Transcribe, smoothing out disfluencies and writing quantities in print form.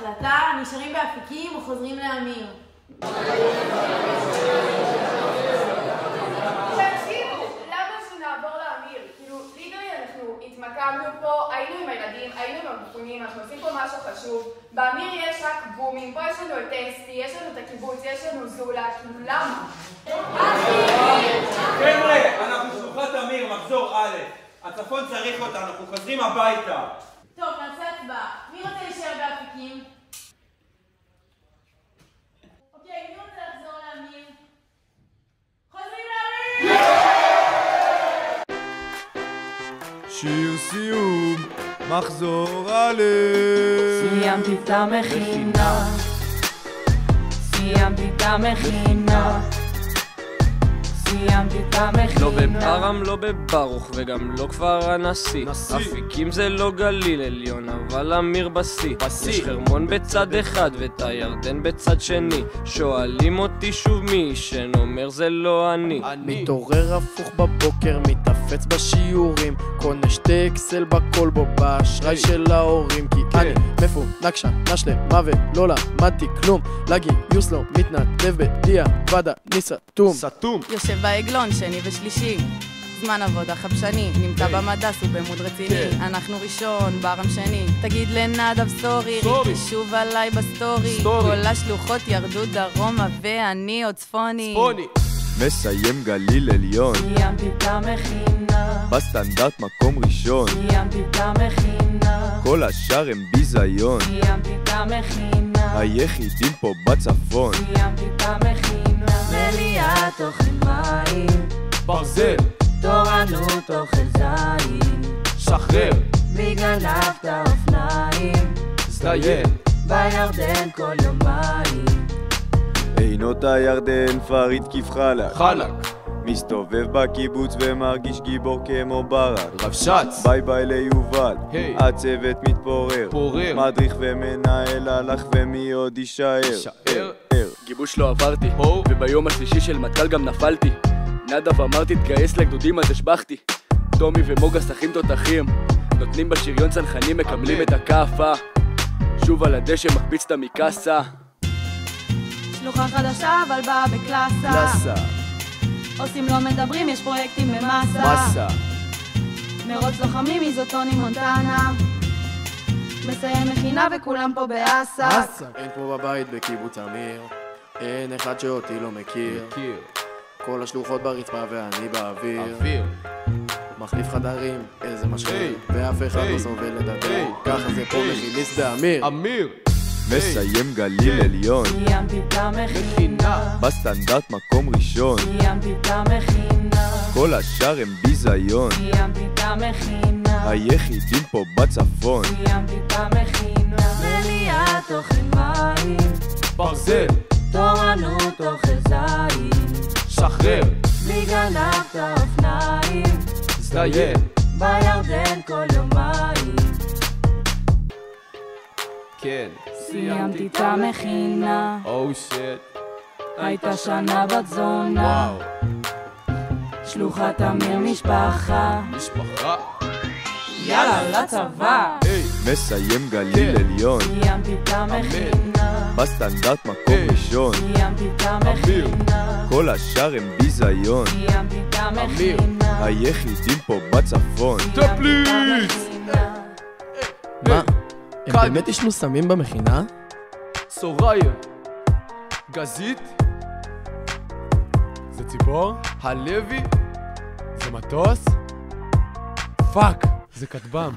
ההחלטה, נשארים באפיקים או חוזרים לאמיר? תקשיבו, למה שנעבור לאמיר? כאילו, ליגרי, אנחנו התמקמנו פה, היינו עם הילדים, היינו עם המפונים, אנחנו עושים פה משהו חשוב. באמיר יש רק בומים, פה יש לנו את טסטי, יש לנו את הקיבוץ, יש לנו זולה, כאילו למה? חבר'ה, אנחנו שלוחת אמיר, מחזור א', הצפון צריך אותה, אנחנו חוזרים הביתה. טוב, נעשה הצבעה. מי רוצה להישאר באפיקים? אוקיי, מי רוצה לחזור לאמיר? חוזרים לאמיר! שיר סיום, מחזור א'. סיימתי את המכינה, סיימתי את המכינה, סיימתי את המכינה. לא בפרם, לא בברוך וגם לא כפר הנשיא. אפיקים זה לא גליל עליון אבל אמיר בשיא. יש חרמון בצד אחד ואת הירדן בצד שני. שואלים אותי שוב מי שנאמר זה לא אני. מתעורר הפוך בבוקר, מתאפץ בשיעורים, קונה שתי אקסל בקולבו באשראי של ההורים. כי אני מפונק שנה שלמה ולא למדתי כלום, לגיוס לא מתנדב בדיעבד אני סתום. יושב בעגלון שני ושלישי, זמן עבודה חבשני, נמצא במדס ובמוד רציני. אנחנו ראשון, ברם שני, תגיד לנדב סורי, ריקי שוב עליי בסטורי. כל השלוחות ירדו דרומה ואני עוד צפוני. מסיים גליל עליון, סיימתי את המכינה, בסטנדרט מקום ראשון, סיימתי את המכינה, כל השאר הם ביזיון, סיימתי את המכינה, היחידים פה בצפון. סיימתי את המכינה, מליאת אוכל מים, ברזל, תורנות אוכל זין, שחרר, מי גנב את האופניים, זדיין, בירדן כל יומיים. עינות הירדן פריד כיף חלק, מסתובב בקיבוץ ומרגיש גיבור כמו ברק. רבשץ, ביי ביי ליובל, הצוות מתפורר, מדריך ומנהל הלך ומי עוד יישאר. גיבוש לא עברתי, וביום השלישי של מטכ"ל גם נפלתי. נדב אמרתי תגייס לגדודים אז השבחתי. טומי ומוגה שחים תותחים, נותנים בשריון צנחנים מקבלים את הכאפה. שוב על הדשא מקפיץ את המקסה. שלוחה חדשה אבל באה בקלאסה, עושים לא מדברים, יש פרויקטים במסה. מרוץ לוחמים איזוטוני מונטנה, מסיים מכינה וכולם פה באסה. אין פה בבית בקיבוץ אמיר, אין אחד שאותי לא מכיר. כל השלוחות ברצפה ואני באוויר, מחליף חדרים, איזה משחיר, ואף אחד לא סובל לדבר. ככה זה פה מכיניסט באמיר. מסיים גליל עליון, סיימתי את המכינה, בסטנדרט מקום ראשון, סיימתי את המכינה, כל השאר הם ביזיון, סיימתי את המכינה, היחידים פה בצפון. סיימתי את המכינה, מליאת אוכל מים, ברזל, תורנות אוכל זין, שחרר, מי גנב את האופניים, זדיין, בירדן כל יומיים. כן, סיימתי את המכינה, שיט, הייתה שנה בת זונה, שלוחת אמיר משפחה, יאללה לצבא. מסיים גליל עליון, סיימתי את המכינה, בסטנדרט מקום ראשון, סיימתי את המכינה, כל השאר הם ביזיון, סיימתי את המכינה, היחידים פה בצפון. סיימתי את המכינה. מה? הם באמת ישנו סמים במכינה? סורייר, גזית, זה ציפור? הלוי, זה מטוס? פאק, זה כטב"ם.